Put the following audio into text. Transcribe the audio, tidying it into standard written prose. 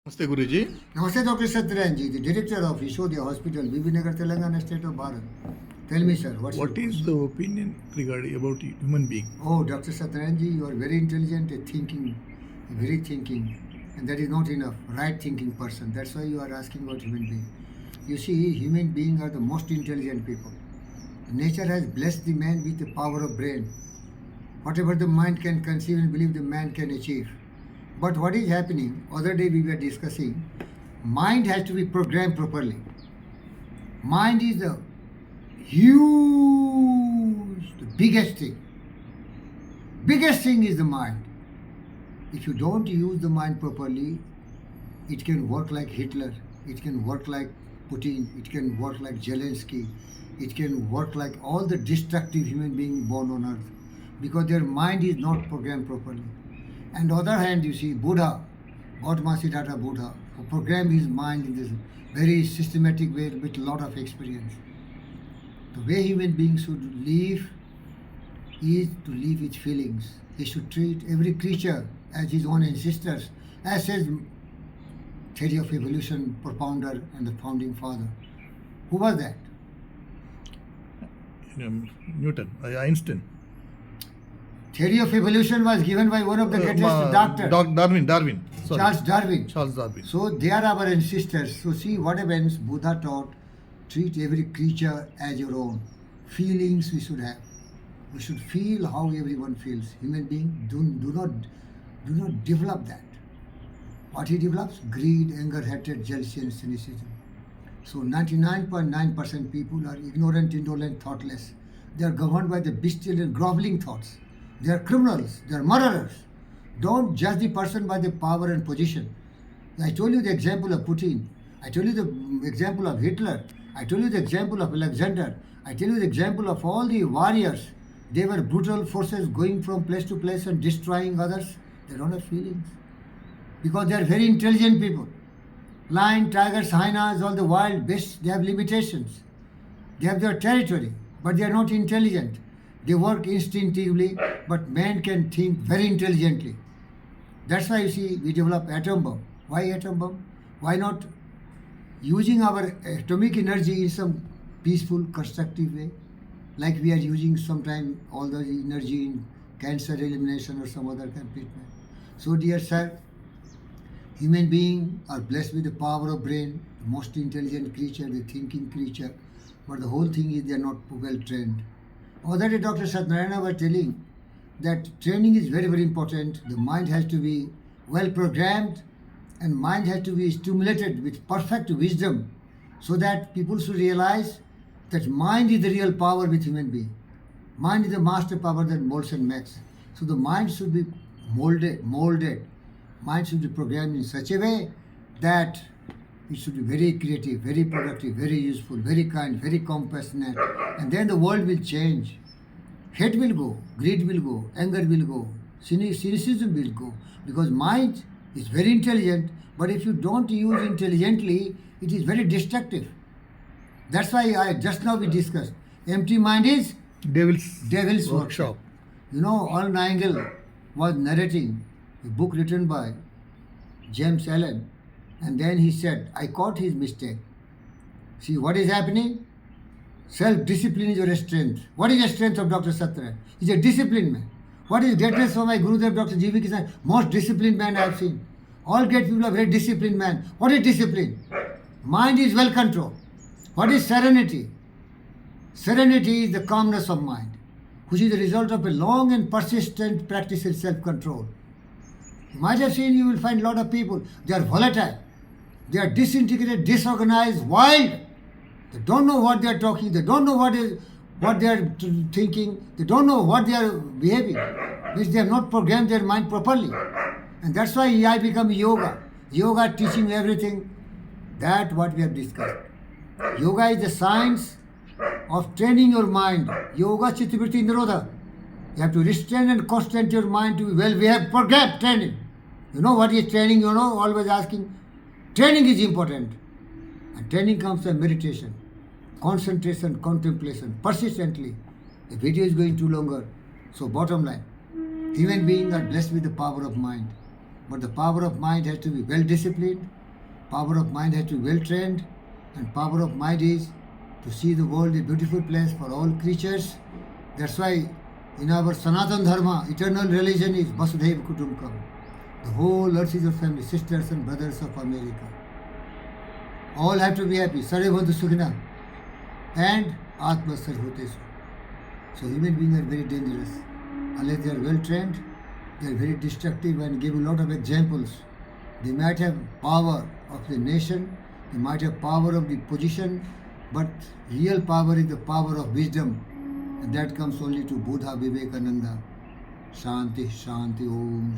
Namaste, Guruji. Namaste, Dr. Satyaranji, the director of Yashodaya Hospital, Bibinagar, Telangana, state of Bharat. Tell me, sir, What your is the opinion regarding about human being? Oh, Dr. Satyaranji, you are very intelligent, very thinking, and that is not enough. Right thinking person. That's why you are asking about human being. You see, human beings are the most intelligent people. Nature has blessed the man with the power of brain. Whatever the mind can conceive and believe, the man can achieve. But what is happening? Other day we were discussing. Mind has to be programmed properly. Mind is the huge, the biggest thing. Biggest thing is the mind. If you don't use the mind properly, it can work like Hitler, it can work like Putin, it can work like Zelensky, it can work like all the destructive human beings born on earth because their mind is not programmed properly. And on the other hand, you see Buddha, Gautama Siddhartha Buddha, who programmed his mind in this very systematic way with a lot of experience. The way human beings should live is to live with feelings. He should treat every creature as his own ancestors, as says theory of evolution propounder and the founding father. Who was that? Newton, Einstein. Theory of evolution was given by one of the greatest doctors, Darwin. Sorry. Charles Darwin. Charles Darwin. So they are our ancestors. So see what happens. Buddha taught, treat every creature as your own. Feelings we should have. We should feel how everyone feels. Human being do not develop that. What he develops? Greed, anger, hatred, jealousy, and cynicism. So 99.9% people are ignorant, indolent, thoughtless. They are governed by the bestial and groveling thoughts. They are criminals. They are murderers. Don't judge the person by the power and position. I told you the example of Putin. I told you the example of Hitler. I told you the example of Alexander. I tell you the example of all the warriors. They were brutal forces going from place to place and destroying others. They don't have feelings. Because they are very intelligent people. Lion, tigers, hyenas, all the wild beasts, they have limitations. They have their territory, but they are not intelligent. They work instinctively, but man can think very intelligently. That's why you see we develop atom bomb. Why atom bomb? Why not using our atomic energy in some peaceful, constructive way, like we are using sometimes all the energy in cancer elimination or some other kind of treatment. So dear sir, human beings are blessed with the power of brain, the most intelligent creature, the thinking creature, but the whole thing is they are not well trained. Other day Dr. Satyanarayana was telling that training is very, very important. The mind has to be well programmed and mind has to be stimulated with perfect wisdom so that people should realize that mind is the real power with human being. Mind is the master power that molds and makes. So the mind should be molded. Mind should be programmed in such a way that it should be very creative, very productive, very useful, very kind, very compassionate. And then the world will change. Hate will go, greed will go, anger will go, cynicism will go. Because mind is very intelligent, but if you don't use intelligently, it is very destructive. That's why just now we discussed. Empty mind is devil's workshop. You know, Earl Nightingale was narrating a book written by James Allen, and then he said, I caught his mistake. See what is happening? Self-discipline is your strength. What is the strength of Dr. Satyaran? He's a disciplined man. What is greatness of my Gurudev, Dr. G.V. Kishan? Most disciplined man I have seen. All great people are very disciplined man. What is discipline? Mind is well controlled. What is serenity? Serenity is the calmness of mind, which is the result of a long and persistent practice in self-control. You might have seen, you will find a lot of people, they are volatile, they are disintegrated, disorganized, wild. They don't know what they are talking, they don't know what they are thinking, they don't know what they are behaving, which they have not programmed their mind properly. And that's why I become yoga. Yoga teaching everything, that what we have discussed. Yoga is the science of training your mind. Yoga Chittavritti Nirodha. You have to restrain and constrain your mind to be well. We have programmed training. You know what is training? You know, always asking. Training is important. And training comes from meditation, concentration, contemplation, persistently. The video is going too longer. So bottom line, human beings are blessed with the power of mind. But the power of mind has to be well disciplined, power of mind has to be well trained, and power of mind is to see the world a beautiful place for all creatures. That's why in our Sanatan Dharma, eternal religion is Vasudhaiva Kutumbakam. The whole earth is your family, sisters and brothers of America. All have to be happy. Sarvabhavantu Sukhina. And Atma Sarvhotesu. So human beings are very dangerous. Unless they are well trained, they are very destructive and give a lot of examples. They might have power of the nation, they might have power of the position, but real power is the power of wisdom. And that comes only to Buddha Vivekananda. Shanti, Shanti, Om.